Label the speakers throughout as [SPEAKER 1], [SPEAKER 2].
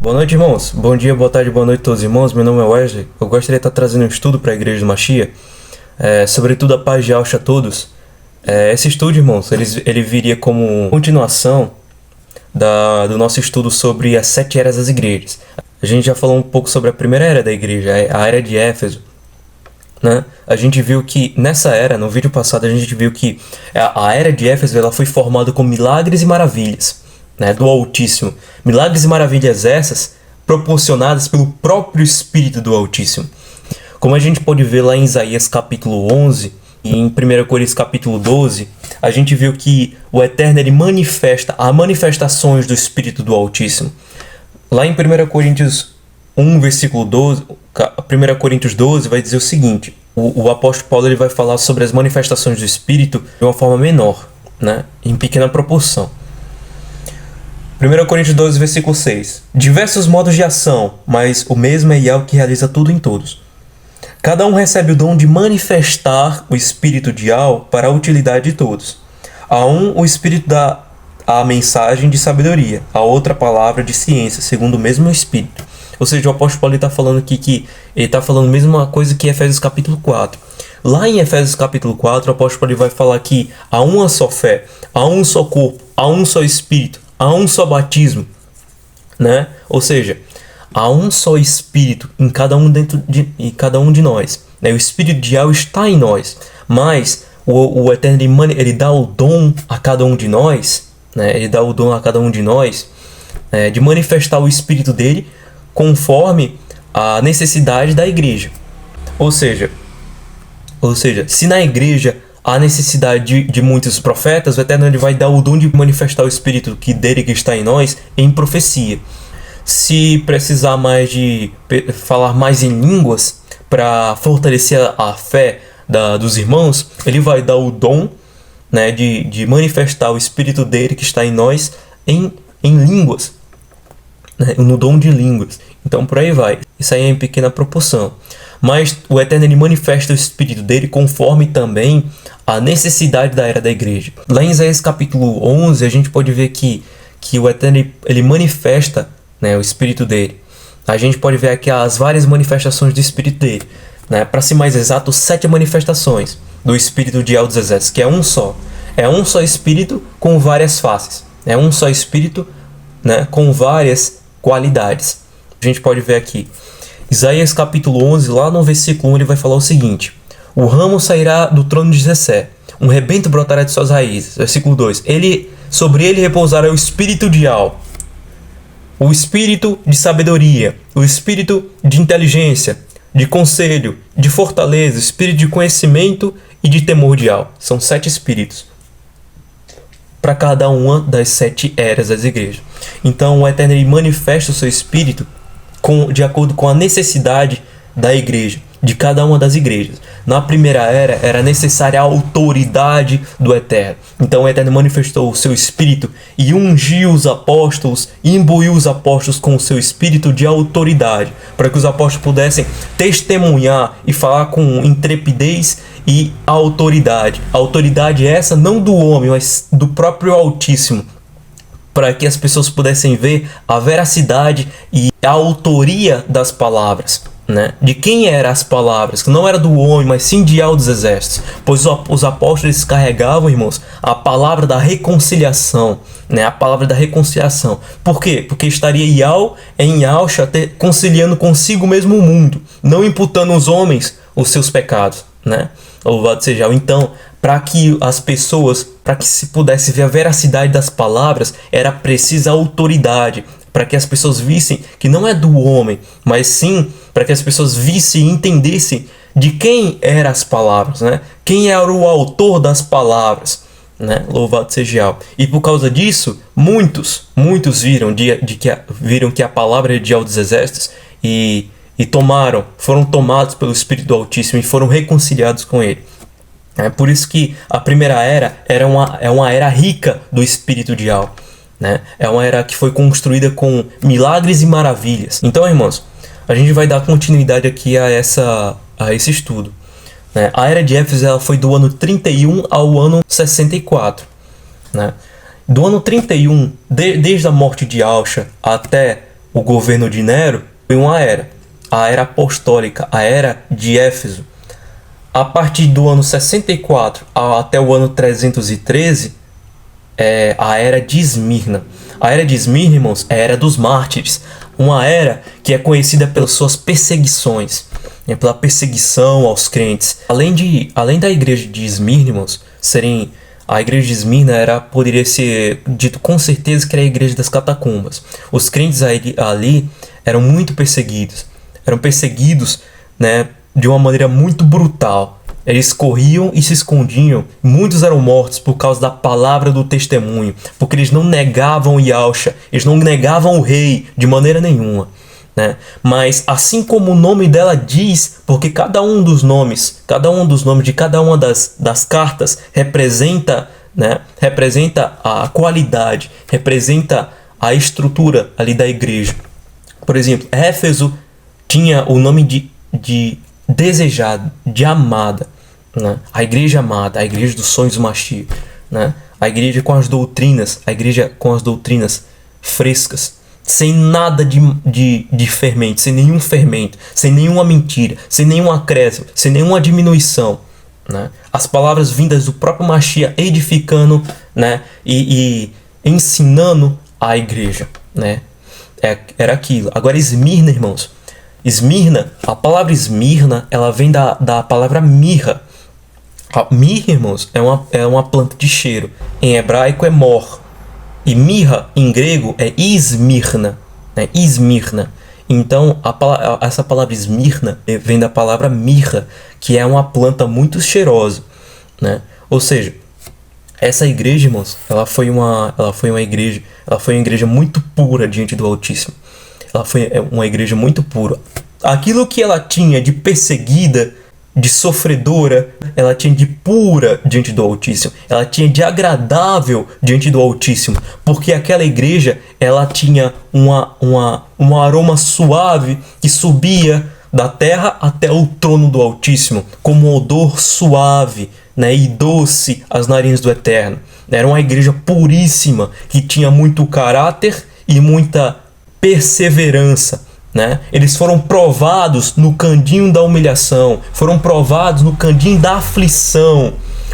[SPEAKER 1] Boa noite, irmãos. Bom dia, boa tarde, boa noite a todos, irmãos. Meu nome é Wesley. Eu gostaria de estar trazendo um estudo para a Igreja do Machia, sobretudo a paz de Alcha a todos. Esse estudo, irmãos, ele viria como continuação do nosso estudo sobre as 7 eras das igrejas. A gente já falou um pouco sobre a primeira era da igreja, a era de Éfeso, né? A gente viu que nessa era, no vídeo passado, a gente viu que a era de Éfeso ela foi formada com milagres e maravilhas, né, do Altíssimo. Milagres e maravilhas essas proporcionadas pelo próprio Espírito do Altíssimo. Como a gente pode ver lá em Isaías capítulo 11 e em 1 Coríntios capítulo 12, a gente viu que o Eterno ele manifesta as manifestações do Espírito do Altíssimo. Lá em 1 Coríntios 1, versículo 12, 1 Coríntios 12 vai dizer o seguinte: o apóstolo Paulo ele vai falar sobre as manifestações do Espírito de uma forma menor, né, em pequena proporção. 1 Coríntios 12, versículo 6. Diversos modos de ação, mas o mesmo é Yahweh que realiza tudo em todos. Cada um recebe o dom de manifestar o Espírito de Yahweh para a utilidade de todos. A um, o Espírito dá a mensagem de sabedoria, a outra a palavra de ciência, segundo o mesmo Espírito. Ou seja, o apóstolo Paulo está falando aqui que ele está falando a mesma coisa que em Efésios capítulo 4. Lá em Efésios capítulo 4, o apóstolo Paulo vai falar que há uma só fé, há um só corpo, há um só Espírito, há um só batismo, né? Ou seja, há um só Espírito em cada um de nós, né? O Espírito de Yahweh está em nós, mas o Eterno ele dá o dom a cada um de nós, né? Ele dá o dom a cada um de nós, de manifestar o Espírito dele conforme a necessidade da igreja. Ou seja, se na igreja há necessidade de muitos profetas, o Eterno ele vai dar o dom de manifestar o Espírito dele que está em nós em profecia. Se precisar mais de falar mais em línguas para fortalecer a fé dos irmãos, ele vai dar o dom, né, de manifestar o Espírito dele que está em nós em línguas, né, no dom de línguas. Então por aí vai. Isso aí é em pequena proporção. Mas o Eterno ele manifesta o Espírito dele conforme também a necessidade da era da igreja. Lá em Isaías capítulo 11 a gente pode ver que o Eterno ele manifesta, né, o Espírito dele. A gente pode ver aqui as várias manifestações do Espírito dele, né? Para ser mais exato, 7 manifestações do Espírito de Yahweh dos Exércitos, que é um só. É um só Espírito com várias faces. É um só Espírito, né, com várias qualidades. A gente pode ver aqui Isaías capítulo 11, lá no versículo 1, ele vai falar o seguinte: o ramo sairá do trono de Jessé, um rebento brotará de suas raízes. Versículo 2, sobre ele repousará o Espírito de Yahweh, o Espírito de sabedoria, o Espírito de inteligência, de conselho, de fortaleza, o Espírito de conhecimento e de temor de Yahweh. São 7 Espíritos para cada uma das 7 eras das igrejas. Então o Eterno ele manifesta o seu Espírito de acordo com a necessidade da igreja, de cada uma das igrejas. Na primeira era necessária a autoridade do Eterno. Então o Eterno manifestou o seu Espírito e ungiu os apóstolos, e imbuiu os apóstolos com o seu Espírito de autoridade, para que os apóstolos pudessem testemunhar e falar com intrepidez e autoridade. A autoridade é essa não do homem, mas do próprio Altíssimo, para que as pessoas pudessem ver a veracidade e a autoria das palavras, né? De quem eram as palavras, que não era do homem, mas sim de Yahweh dos Exércitos. Pois os apóstolos carregavam, irmãos, a palavra da reconciliação, né? A palavra da reconciliação. Por quê? Porque estaria Yahweh em Alcha conciliando consigo mesmo o mundo, não imputando aos homens os seus pecados, né? Louvado seja Yahweh. Então, para que as pessoas, para que se pudesse ver a veracidade das palavras, era precisa autoridade, para que as pessoas vissem que não é do homem, mas sim para que as pessoas vissem e entendessem de quem eram as palavras, né? Quem era o autor das palavras, né? Louvado seja Yahweh. E por causa disso, muitos viram que a palavra é de Yahweh dos Exércitos e foram tomados pelo Espírito do Altíssimo e foram reconciliados com ele. É por isso que a primeira era é uma era rica do Espírito de Yahweh, né? É uma era que foi construída com milagres e maravilhas. Então, irmãos, a gente vai dar continuidade aqui a esse estudo, né? A era de Éfeso ela foi do ano 31 ao ano 64, né? Do ano 31, desde a morte de Alcha até o governo de Nero, foi uma era, a era apostólica, a era de Éfeso. A partir do ano 64 até o ano 313, a era de Esmirna. A era de Esmirna, irmãos, é a era dos mártires. Uma era que é conhecida pelas suas perseguições, pela perseguição aos crentes. Além da igreja de Esmirna, irmãos, a igreja de Esmirna poderia ser dito com certeza que era a igreja das catacumbas. Os crentes ali eram muito perseguidos. Eram perseguidos, né, de uma maneira muito brutal. Eles corriam e se escondiam. Muitos eram mortos por causa da palavra do testemunho, porque eles não negavam Yahshua, eles não negavam o rei de maneira nenhuma, né? Mas assim como o nome dela diz, porque cada um dos nomes de cada uma das cartas representa, né, representa a qualidade, representa a estrutura ali da igreja. Por exemplo, Éfeso tinha o nome de desejado, de amada, né? A igreja amada, a igreja dos sonhos do Mashiach, né? A igreja com as doutrinas frescas, sem nada de fermento, sem nenhum fermento, sem nenhuma mentira, sem nenhum acréscimo, sem nenhuma diminuição, né? As palavras vindas do próprio Mashiach edificando, né? E ensinando a igreja, né? Era aquilo. Agora Esmirna, irmãos, a palavra Esmirna, ela vem da palavra mirra. A mirra, irmãos, é uma planta de cheiro. Em hebraico é mor. E mirra, em grego, é Esmirna, né? Esmirna. Então, essa palavra Esmirna vem da palavra mirra, que é uma planta muito cheirosa, né? Ou seja, essa igreja, irmãos, ela foi uma igreja muito pura diante do Altíssimo. Ela foi uma igreja muito pura. Aquilo que ela tinha de perseguida, de sofredora, ela tinha de pura diante do Altíssimo. Ela tinha de agradável diante do Altíssimo. Porque aquela igreja, ela tinha um aroma suave que subia da terra até o trono do Altíssimo, como um odor suave, né, e doce às narinas do Eterno. Era uma igreja puríssima, que tinha muito caráter e muita perseverança, né? Eles foram provados no candinho da humilhação, foram provados no candinho da aflição.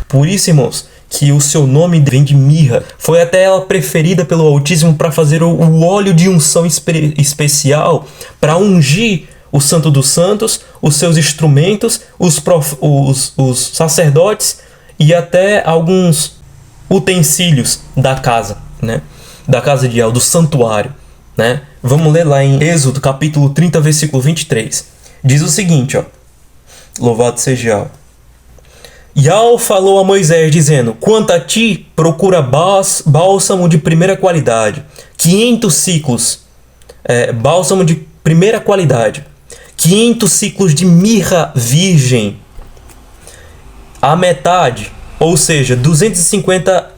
[SPEAKER 1] Por isso, irmãos, que o seu nome vem de mirra. Foi até ela preferida pelo Altíssimo para fazer o óleo de unção especial, para ungir o Santo dos Santos, os seus instrumentos, os sacerdotes e até alguns utensílios da casa, né? Da casa de El, do santuário, né? Vamos ler lá em Êxodo capítulo 30, versículo 23. Diz o seguinte, ó: louvado seja Yahweh. Yahweh falou a Moisés dizendo: quanto a ti, procura bálsamo de primeira qualidade, 500 ciclos, bálsamo de primeira qualidade, 500 ciclos de mirra virgem, a metade, ou seja, 250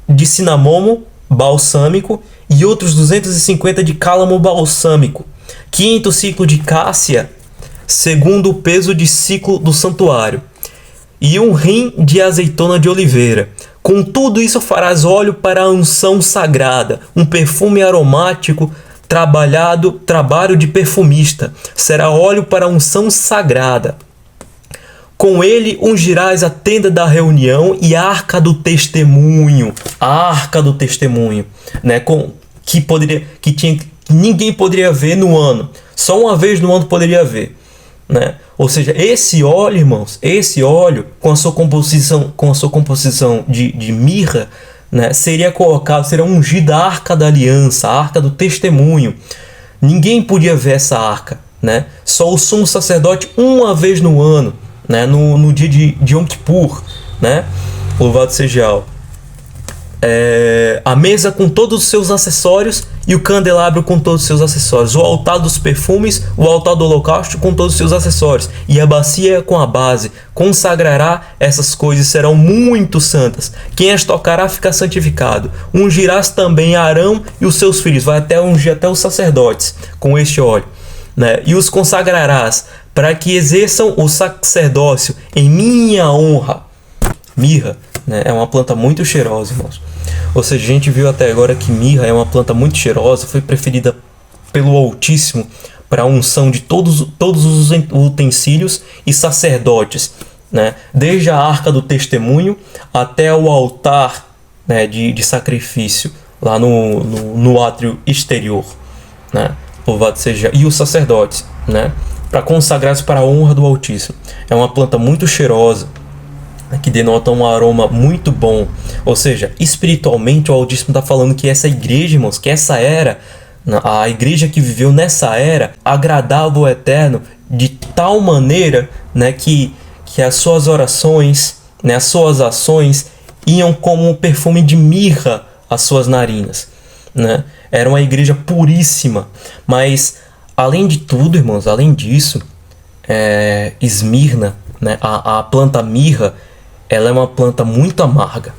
[SPEAKER 1] de cinamomo balsâmico e outros 250 de cálamo balsâmico, 500 ciclos de cássia, segundo o peso de ciclo do santuário, e um rim de azeitona de oliveira. Com tudo isso farás óleo para a unção sagrada, um perfume aromático trabalho de perfumista. Será óleo para a unção sagrada. Com ele ungirás a tenda da reunião e a arca do testemunho. A arca do testemunho, né? Que ninguém poderia ver no ano. Só uma vez no ano poderia ver, né? Ou seja, esse óleo, irmãos, com a sua composição de mirra, né, seria ungido a arca da aliança, a arca do testemunho. Ninguém podia ver essa arca, né? Só o sumo sacerdote uma vez no ano, né? No dia de Yom Kippur, né? Louvado seja Yahweh. A mesa com todos os seus acessórios e o candelabro com todos os seus acessórios, o altar dos perfumes, o altar do holocausto com todos os seus acessórios, e a bacia com a base. Consagrará essas coisas, serão muito santas. Quem as tocará fica santificado. Ungirás também Arão e os seus filhos, vai até ungir até os sacerdotes com este óleo, né? E os consagrarás para que exerçam o sacerdócio em minha honra. Mirra, né, é uma planta muito cheirosa, irmãos. Ou seja, a gente viu até agora que mirra é uma planta muito cheirosa, foi preferida pelo Altíssimo para a unção de todos os utensílios e sacerdotes, né? Desde a arca do testemunho até o altar, né, de sacrifício lá no átrio exterior, né? Louvado seja, e os sacerdotes, né, para consagrados para a honra do Altíssimo. É uma planta muito cheirosa, que denota um aroma muito bom. Ou seja, espiritualmente o Altíssimo está falando que essa igreja, irmãos, que essa era, a igreja que viveu nessa era, agradava o Eterno de tal maneira, né, que as suas orações, né, as suas ações iam como um perfume de mirra às suas narinas, né? Era uma igreja puríssima. Mas além de tudo, irmãos, além disso, Esmirna, né, a planta mirra, ela é uma planta muito amarga.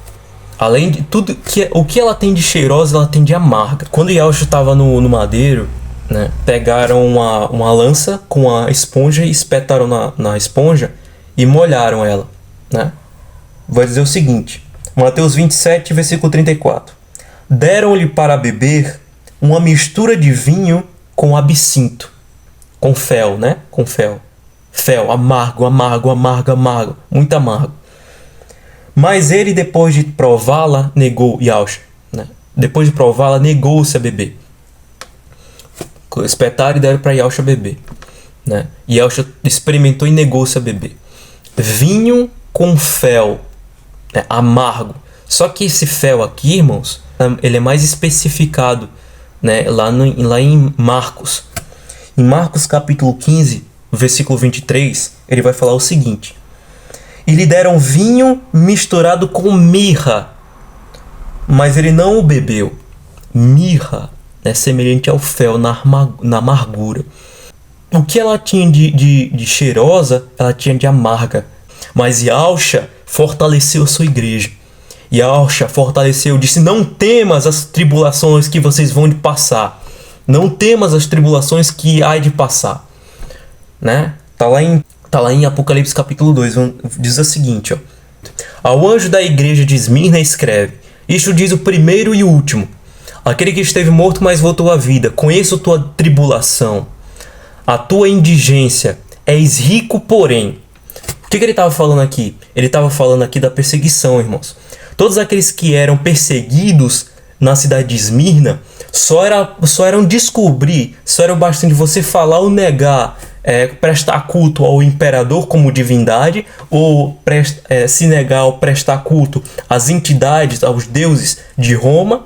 [SPEAKER 1] Além de tudo, o que ela tem de cheirosa, ela tem de amarga. Quando Yahushua estava no madeiro, né, pegaram uma lança com a esponja e espetaram na esponja e molharam ela, né? Vai dizer o seguinte, Mateus 27, versículo 34. Deram-lhe para beber uma mistura de vinho com absinto, com fel, né? Com fel. Fel, amargo, amargo, amargo, amargo, muito amargo. Mas ele, depois de prová-la, negou, Yahushua, né? Depois de prová-la, negou-se a beber. Espetaram e deram para Yahushua beber, né? Yahushua experimentou e negou-se a beber. Vinho com fel, né? Amargo. Só que esse fel aqui, irmãos, ele é mais especificado, né? Lá em Marcos. Em Marcos capítulo 15, versículo 23, ele vai falar o seguinte. E lhe deram vinho misturado com mirra, mas ele não o bebeu. Mirra é semelhante ao fel na amargura. O que ela tinha de cheirosa, ela tinha de amarga. Mas Yahushua fortaleceu a sua igreja. Yahushua fortaleceu, disse, não temas as tribulações que vocês vão de passar. Não temas as tribulações que há de passar. Né? Tá lá em Apocalipse capítulo 2, diz o seguinte, ó. Ao anjo da igreja de Esmirna escreve, isto diz o primeiro e o último, aquele que esteve morto, mas voltou à vida. Conheço tua tribulação, a tua indigência, és rico, porém. O que ele estava falando aqui? Ele estava falando aqui da perseguição, irmãos. Todos aqueles que eram perseguidos na cidade de Esmirna, só eram descobrir, só era bastante você falar ou negar, prestar culto ao imperador como divindade, ou se negar ou prestar culto às entidades, aos deuses de Roma,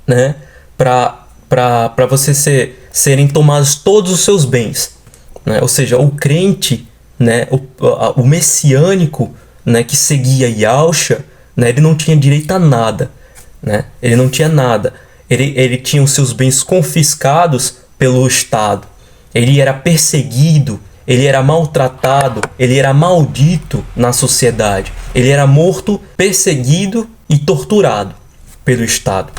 [SPEAKER 1] né, para você serem tomados todos os seus bens, né? Ou seja, o crente, né, o messiânico, né, que seguia Yahushua, né, ele não tinha direito a nada, né? Ele não tinha nada. Ele tinha os seus bens confiscados pelo Estado. Ele era perseguido, ele era maltratado, ele era maldito na sociedade. Ele era morto, perseguido e torturado pelo Estado.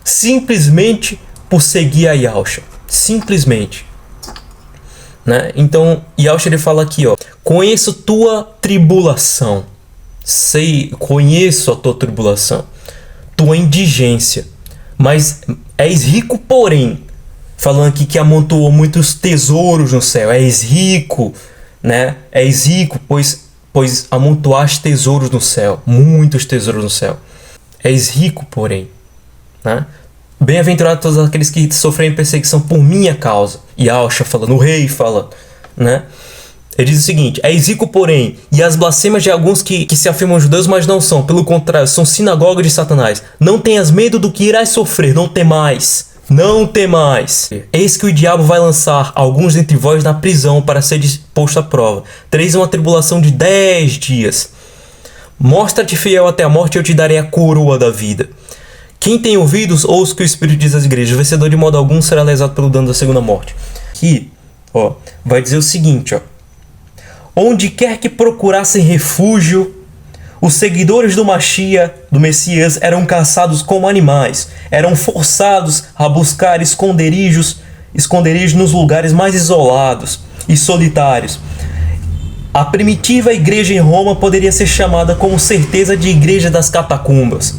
[SPEAKER 1] Simplesmente por seguir a Yahushua. Simplesmente. Né? Então, Yahushua ele fala aqui, ó, conheço tua tribulação. Conheço a tua tribulação, tua indigência, mas és rico, porém. Falando aqui que amontoou muitos tesouros no céu. És rico, né? És rico, pois amontoaste tesouros no céu. Muitos tesouros no céu. És rico, porém. Né? Bem-aventurados todos aqueles que sofrem perseguição por minha causa. Yahushua falando, o rei falando, né? Ele diz o seguinte, és rico, porém, e as blasfêmias de alguns que se afirmam judeus, mas não são. Pelo contrário, são sinagoga de Satanás. Não tenhas medo do que irás sofrer, não temais. Não temais. Eis que o diabo vai lançar alguns dentre vós na prisão para ser posto à prova. Tereis uma tribulação de 10 dias. Mostra-te fiel até a morte e eu te darei a coroa da vida. Quem tem ouvidos, ouça o que o Espírito diz às igrejas. O vencedor de modo algum será lesado pelo dano da segunda morte. Aqui, ó, vai dizer o seguinte, ó. Onde quer que procurassem refúgio, os seguidores do Mashiach, do Messias, eram caçados como animais. Eram forçados a buscar esconderijos nos lugares mais isolados e solitários. A primitiva igreja em Roma poderia ser chamada com certeza de igreja das catacumbas,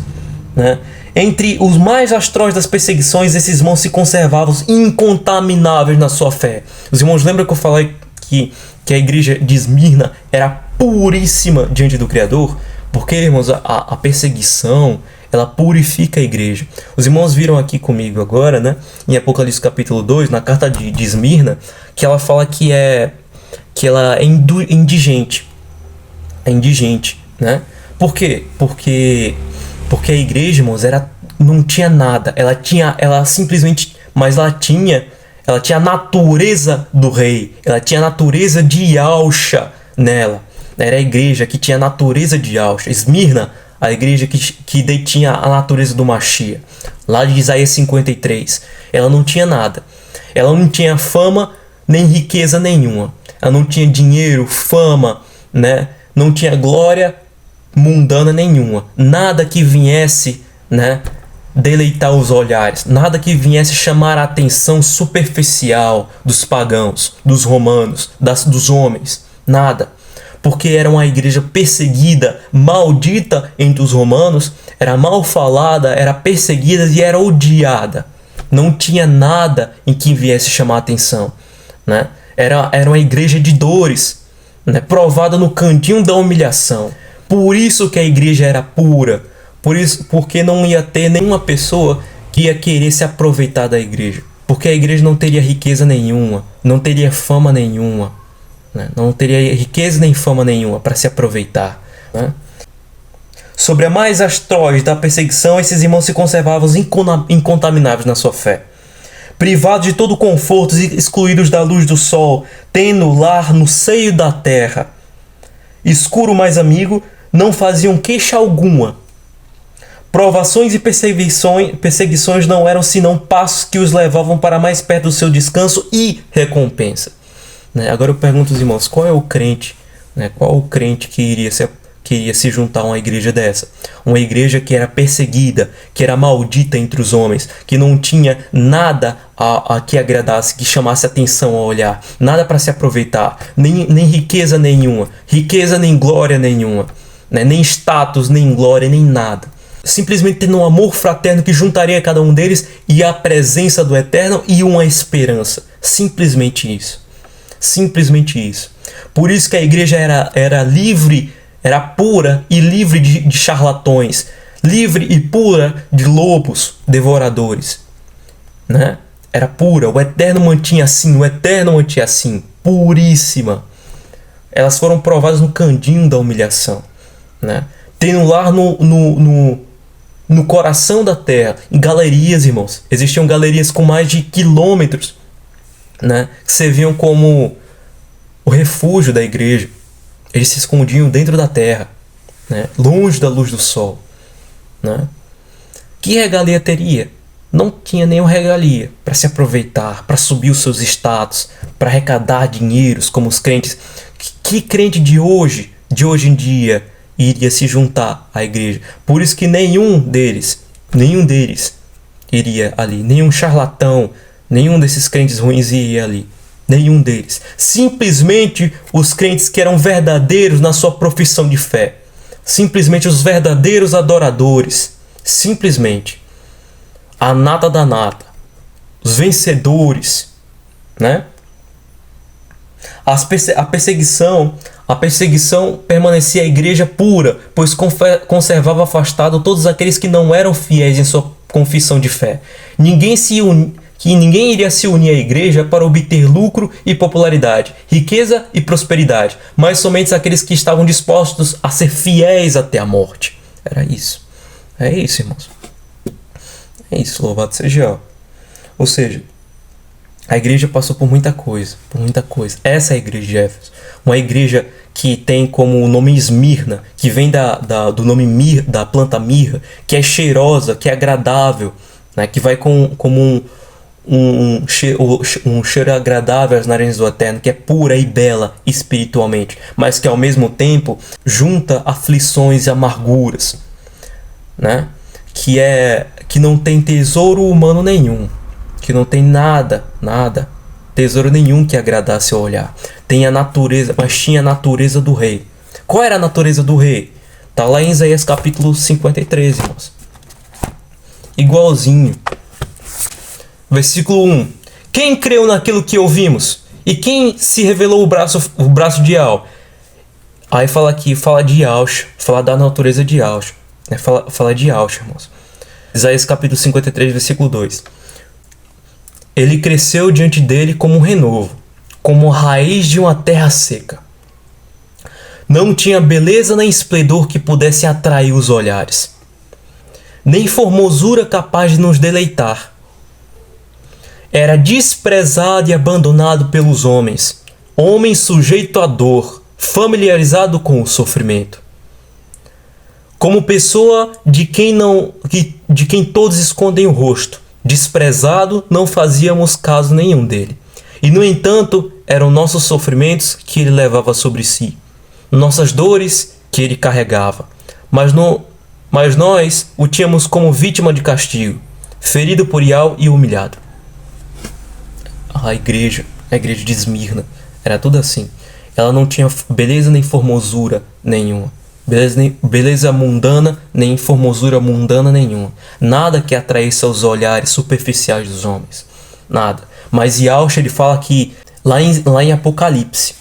[SPEAKER 1] né? Entre os mais atroz das perseguições, esses irmãos se conservavam incontamináveis na sua fé. Os irmãos lembram que eu falei que a igreja de Esmirna era puríssima diante do Criador? Porque, irmãos, a perseguição, ela purifica a igreja. Os irmãos viram aqui comigo agora, né, em Apocalipse capítulo 2, na carta de Esmirna, que ela fala que ela é indigente. É indigente, né? Por quê? Porque a igreja, irmãos, não tinha nada. Ela simplesmente, mas ela tinha a natureza do rei. Ela tinha a natureza de Yahusha nela. Era a igreja que tinha a natureza de Yahusha. Esmirna, a igreja que detinha a natureza do Mashiach. Lá de Isaías 53. Ela não tinha nada. Ela não tinha fama nem riqueza nenhuma. Ela não tinha dinheiro, fama, né? Não tinha glória mundana nenhuma. Nada que viesse, né, deleitar os olhares. Nada que viesse chamar a atenção superficial dos pagãos, dos romanos, dos homens. Nada. Porque era uma igreja perseguida, maldita entre os romanos, era mal falada, era perseguida e era odiada. Não tinha nada em que viesse chamar a atenção, né? Era uma igreja de dores, né? Provada no cantinho da humilhação. Por isso que a igreja era pura. Porque não ia ter nenhuma pessoa que ia querer se aproveitar da igreja. Porque a igreja não teria riqueza nenhuma, não teria fama nenhuma, né? Não teria riqueza nem fama nenhuma para se aproveitar, né? Sobre a mais atroz da perseguição, esses irmãos se conservavam incontamináveis na sua fé. Privados de todo conforto e excluídos da luz do sol, tendo lar no seio da terra, escuro mais amigo, não faziam queixa alguma. Provações e perseguições não eram senão passos que os levavam para mais perto do seu descanso e recompensa. Né? Agora eu pergunto aos irmãos, qual é o crente, né? Qual o crente que iria se juntar a uma igreja dessa? Uma igreja que era perseguida, que era maldita entre os homens, que não tinha nada a que agradasse, que chamasse atenção ao olhar, nada para se aproveitar, nem riqueza nenhuma, riqueza nem glória nenhuma, né? Nem status, nem glória, nem nada. Simplesmente tendo um amor fraterno que juntaria cada um deles e a presença do Eterno e uma esperança. Simplesmente isso. Simplesmente isso. Por isso que a igreja era livre, era pura e livre de charlatões, livre e pura de lobos devoradores, né? Era pura, o Eterno mantinha assim, puríssima. Elas foram provadas no cantinho da humilhação, né? Tendo lar no coração da terra, em galerias, irmãos. Existiam galerias com mais de quilômetros, né? Que serviam como o refúgio da igreja. Eles se escondiam dentro da terra, né? Longe da luz do sol, né? Que regalia teria? Não tinha nenhuma regalia para se aproveitar, para subir os seus status, para arrecadar dinheiros como os crentes. Que crente de hoje em dia, iria se juntar à igreja? Por isso que nenhum deles iria ali. Nenhum charlatão, nenhum desses crentes ruins iria ali. Nenhum deles. Simplesmente os crentes que eram verdadeiros na sua profissão de fé. Simplesmente os verdadeiros adoradores. Simplesmente. A nata da nata. Os vencedores, né? A perseguição permanecia a igreja pura, pois conservava afastado todos aqueles que não eram fiéis em sua confissão de fé. Ninguém iria se unir à igreja para obter lucro e popularidade, riqueza e prosperidade, mas somente aqueles que estavam dispostos a ser fiéis até a morte. Era isso. É isso, irmãos. É isso, louvado seja. Ou seja, a igreja passou por muita coisa, Essa é a igreja de Éfeso. Uma igreja que tem como nome Esmirna, que vem do nome mirra, da planta mirra, que é cheirosa, que é agradável, né? Que vai como um cheiro agradável às narinas do Eterno, que é pura e bela espiritualmente, mas que ao mesmo tempo junta aflições e amarguras, né? Que não tem tesouro humano nenhum, que não tem nada, tesouro nenhum que agradasse ao olhar. Tem a natureza, mas tinha a natureza do rei. Qual era a natureza do rei? Está lá em Isaías capítulo 53, irmãos. igualzinho. Versículo 1. Quem creu naquilo que ouvimos? E quem se revelou o braço de Al? Aí fala aqui, fala de Yahshua, fala da natureza de Yahshua. Fala de Yahshua, irmãos. Isaías capítulo 53, versículo 2. Ele cresceu diante dele como um renovo, como a raiz de uma terra seca. Não tinha beleza nem esplendor que pudesse atrair os olhares, nem formosura capaz de nos deleitar. Era desprezado e abandonado pelos homens, homem sujeito à dor, familiarizado com o sofrimento. Como pessoa de quem todos escondem o rosto, desprezado, não fazíamos caso nenhum dele. E no entanto, eram nossos sofrimentos que ele levava sobre si, nossas dores que ele carregava. Mas nós o tínhamos como vítima de castigo, ferido por Yahweh e humilhado. A igreja de Esmirna, era tudo assim. Ela não tinha beleza nem formosura nenhuma. Beleza mundana, nem formosura mundana nenhuma. Nada que atraísse aos olhares superficiais dos homens. Nada. Mas Yahshua, ele fala que lá em Apocalipse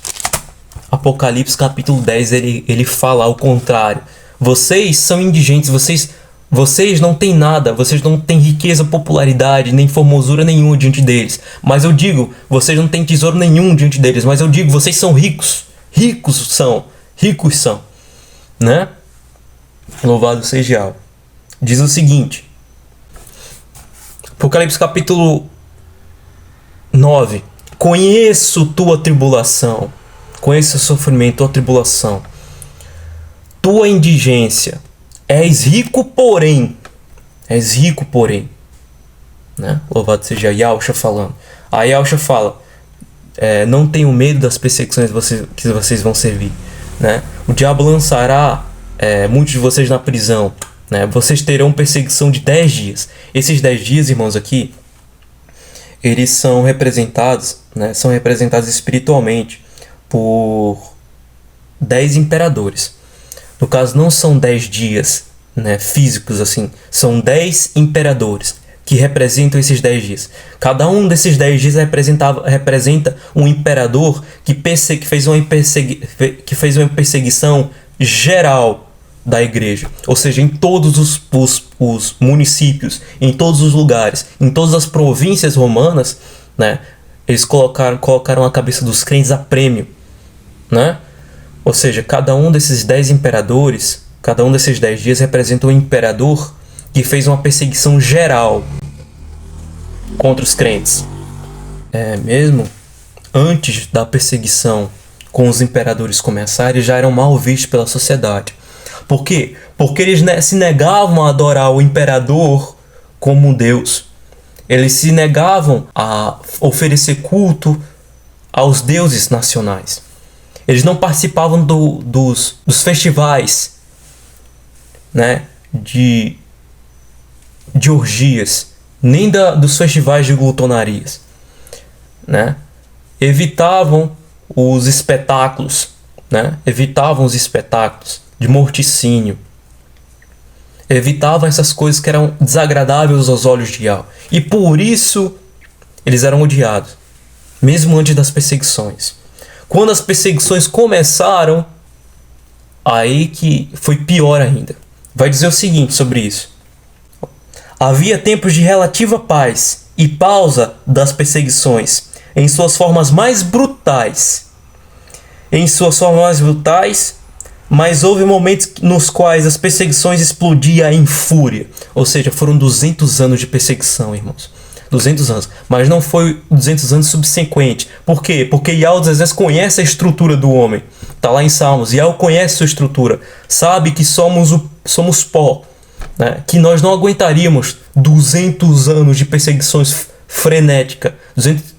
[SPEAKER 1] capítulo 10, ele fala ao contrário. Vocês são indigentes, vocês não têm nada, vocês não têm riqueza, popularidade, nem formosura nenhuma diante deles. Mas eu digo, vocês não têm tesouro nenhum diante deles. Mas eu digo, vocês são ricos. Ricos são. Né? Louvado seja Yahweh. Diz o seguinte. Apocalipse capítulo 9. Conheço tua tribulação. Conheço o sofrimento, tua tribulação. Tua indigência. És rico, porém. Né? Louvado seja Yahshua falando. Aí Yahshua fala. Não tenham medo das perseguições que vocês vão servir. Né? O diabo lançará muitos de vocês na prisão. Né? Vocês terão perseguição de 10 dias. Esses 10 dias, irmãos, aqui, eles são representados, né? São representados espiritualmente por 10 imperadores. No caso, não são 10 dias, né, físicos assim. São 10 imperadores que representam esses 10 dias. Cada um desses 10 dias representa um imperador que fez uma perseguição geral da igreja. Ou seja, em todos os municípios, em todos os lugares, em todas as províncias romanas, né, eles colocaram a cabeça dos crentes a prêmio. Né? Ou seja, cada um desses 10 imperadores, cada um desses 10 dias representa um imperador que fez uma perseguição geral contra os crentes. Mesmo antes da perseguição com os imperadores começar, eles já eram mal vistos pela sociedade. Por quê? Porque eles se negavam a adorar o imperador como Deus. Eles se negavam a oferecer culto aos deuses nacionais. Eles não participavam dos festivais, né, de orgias, nem dos festivais de glutonarias, né? Evitavam os espetáculos, né? Evitavam os espetáculos de morticínio. Evitavam essas coisas que eram desagradáveis aos olhos de Yahweh. E por isso eles eram odiados, mesmo antes das perseguições. Quando as perseguições começaram, aí que foi pior ainda. Vai dizer o seguinte sobre isso. Havia tempos de relativa paz e pausa das perseguições em suas formas mais brutais. Mas houve momentos nos quais as perseguições explodiam em fúria. Ou seja, foram 200 anos de perseguição, irmãos. 200 anos. Mas não foi 200 anos subsequente. Por quê? Porque Yahweh às vezes conhece a estrutura do homem. Está lá em Salmos. Yahweh conhece a sua estrutura. Sabe que somos pó. Né? Que nós não aguentaríamos 200 anos de perseguições frenética.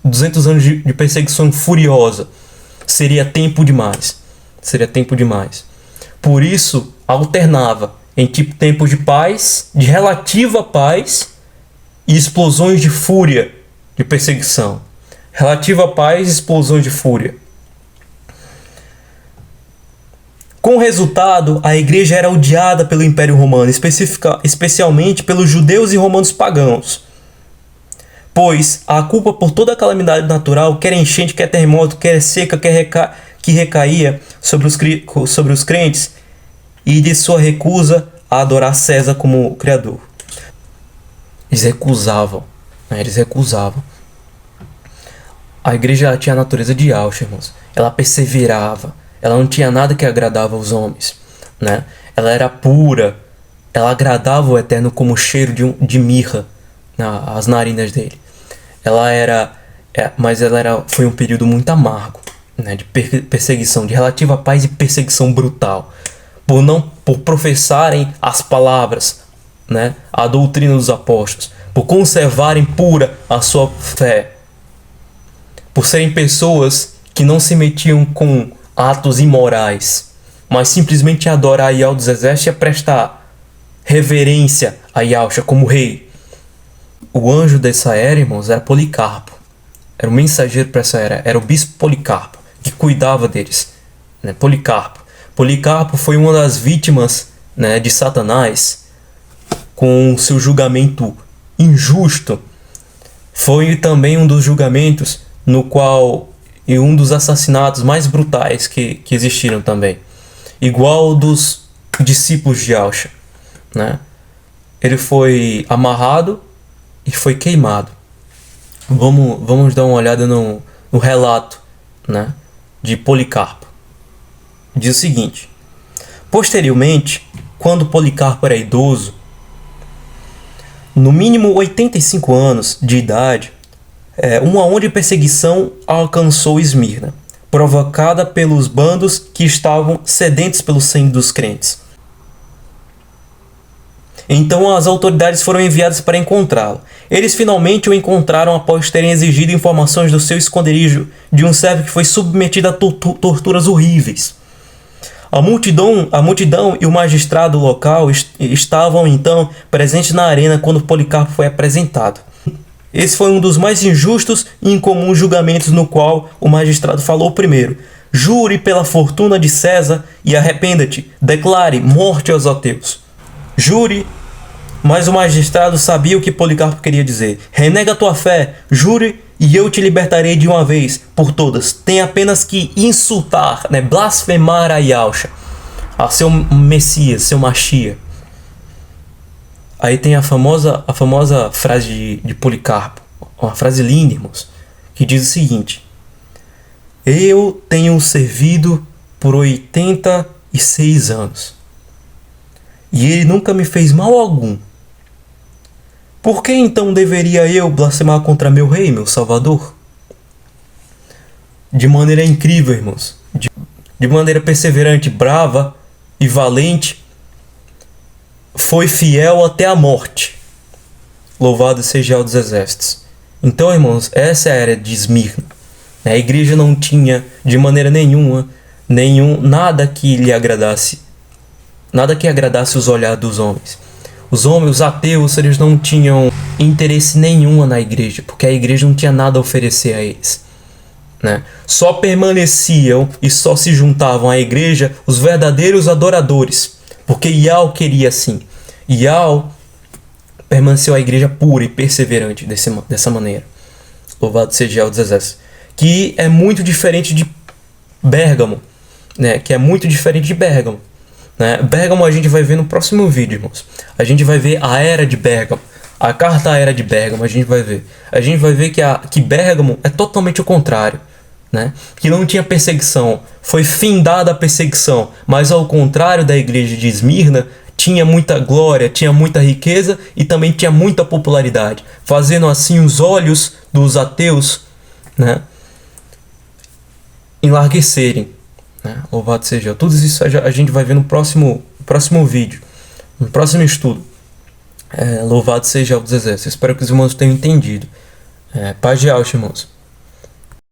[SPEAKER 1] 200 anos de perseguição furiosa. Seria tempo demais. Por isso, alternava em tempos de paz, de relativa paz, e explosões de fúria, de perseguição. Relativa paz e explosões de fúria. Com o resultado, a igreja era odiada pelo Império Romano, especialmente pelos judeus e romanos pagãos. Pois a culpa por toda a calamidade natural, quer enchente, quer terremoto, quer seca, que recaía sobre os crentes, e de sua recusa a adorar César como Criador. Eles recusavam, né? Eles recusavam. A igreja tinha a natureza de Yahushua, irmãos. Ela perseverava. Ela não tinha nada que agradava aos homens, né? Ela era pura. Ela agradava o Eterno como o cheiro de mirra nas narinas dele. Foi um período muito amargo, né? De perseguição, de relativa paz e perseguição brutal. Por professarem as palavras, né? A doutrina dos apóstolos. Por conservarem pura a sua fé. Por serem pessoas que não se metiam com atos imorais, mas simplesmente adorar Yahweh dos Exércitos e prestar reverência a Yahushua como rei. O anjo dessa era, irmãos, era Policarpo. Era o mensageiro para essa era. Era o bispo Policarpo, que cuidava deles, né? Policarpo foi uma das vítimas, né, de Satanás com seu julgamento injusto. Foi também um dos julgamentos no qual, e um dos assassinatos mais brutais que existiram também, igual dos discípulos de Yahushua, né? Ele foi amarrado e foi queimado. Vamos dar uma olhada no relato, né, de Policarpo. Diz o seguinte: posteriormente, quando Policarpo era idoso, no mínimo 85 anos de idade, uma onda de perseguição alcançou Esmirna, provocada pelos bandos que estavam sedentos pelo sangue dos crentes. Então as autoridades foram enviadas para encontrá-lo. Eles finalmente o encontraram após terem exigido informações do seu esconderijo de um servo que foi submetido a torturas horríveis. A multidão e o magistrado local estavam então presentes na arena quando Policarpo foi apresentado. Esse foi um dos mais injustos e incomuns julgamentos no qual o magistrado falou primeiro: jure pela fortuna de César e arrependa-te, declare morte aos ateus. Jure, mas o magistrado sabia o que Policarpo queria dizer. Renega a tua fé, jure e eu te libertarei de uma vez por todas. Tem apenas que insultar, né, blasfemar a Yahushua, a seu Messias, seu Mashiach. Aí tem a famosa frase de Policarpo, uma frase linda, irmãos, que diz o seguinte: eu tenho servido por 86 anos e ele nunca me fez mal algum. Por que então deveria eu blasfemar contra meu rei, meu salvador? De maneira incrível, irmãos, de maneira perseverante, brava e valente, foi fiel até a morte. Louvado seja o dos exércitos. Então, irmãos, essa é a era de Esmirna. A igreja não tinha de maneira nenhuma nada que lhe agradasse, nada que agradasse os olhares dos homens. Os ateus, eles não tinham interesse nenhum na igreja, porque a igreja não tinha nada a oferecer a eles, né? Só permaneciam e só se juntavam à igreja os verdadeiros adoradores, porque Yahweh queria assim. Yahweh permaneceu a igreja pura e perseverante dessa maneira. Louvado seja Yahweh dos exércitos. Que é muito diferente de Pérgamo, né? Pérgamo a gente vai ver no próximo vídeo, irmãos. A gente vai ver a era de Pérgamo. A carta à era de Pérgamo, a gente vai ver. A gente vai ver que Pérgamo é totalmente o contrário, né? Que não tinha perseguição. Foi findada a perseguição. Mas ao contrário da igreja de Esmirna, tinha muita glória, tinha muita riqueza e também tinha muita popularidade. Fazendo assim os olhos dos ateus, né, enlarguecerem, né? Louvado seja. Tudo isso a gente vai ver no próximo vídeo, no próximo estudo. Louvado seja o dos exércitos. Espero que os irmãos tenham entendido. Paz de Yahushua, irmãos.